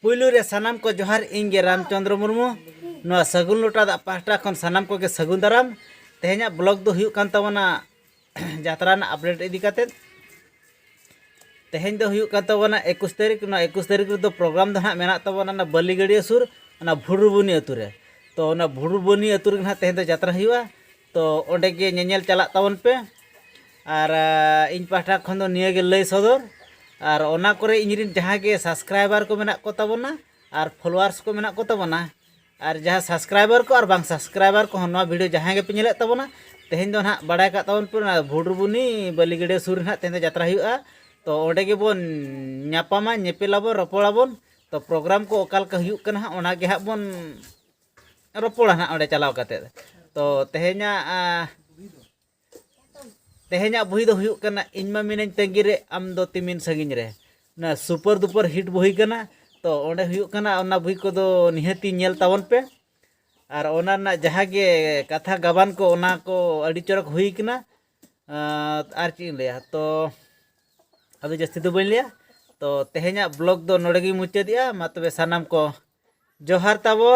पुलू रे सानाम को जोहार इंगे रामचंद्र मुर्मू नवा सगुन लोटा दा पास्टा खन सानाम को के सगुन दाराम तेहे냐 ब्लॉग दो हुयु कान ताबना जात्रा ना अपडेट इदी काते तेहेñ दो हुयु कान ताबना 21 तारीख ना 21 तारीख रे दो प्रोग्राम दो ना मेना ताबना ना बलिगड़िया सुर ना भुरुबुनी अतु रे तो ना भुरुबुनी अतु रे ना तेहेñ दो जात्रा हुयुआ तो ओंडे गे नेनेल चला ताबन पे और इन पास्टा खन दो निया गे लय सदर और ओना करे इनरिन जहाँ के सब्सक्राइबर को मेना को ताबना और फॉलोअर्स को मेना को ताबना और जहाँ सब्सक्राइबर को और बांग सब्सक्राइबर को नवा वीडियो जहाँ के पे नेले ताबना तेहेñ दो ना बड़ाय का ताबन पे ना भुरुबुनी बलिगड़िया सुर ना तेहेñ दो जात्रा हुयुआ तो ओंडे गे बोन न्यापामा नेपेलाबो रपोड़ाबोन तो प्रोग्राम को ओकाल का हुयुक कना ओना गे हा बोन रपोड़ा ना ओंडे चलाव काते तो तेहेኛ बुही दो हुयुक कना इनमा मिनन तंगी रे आम दो तिमिन सगिन रे ना सुपर दुपर हिट बुही कना तो ओंडे हुयुक कना ओना बुही को दो निहती नेल तावन पे और ओना ना जहाँ के कथा गबान को ओना को अड़ी चरक हुई कना आर ची लिया तो अभी जस्ती तो बन लिया तो तेहेኛ ब्लॉग दो नोड़े गी मुचादिया मा तबे सानाम को जोहार ताबो।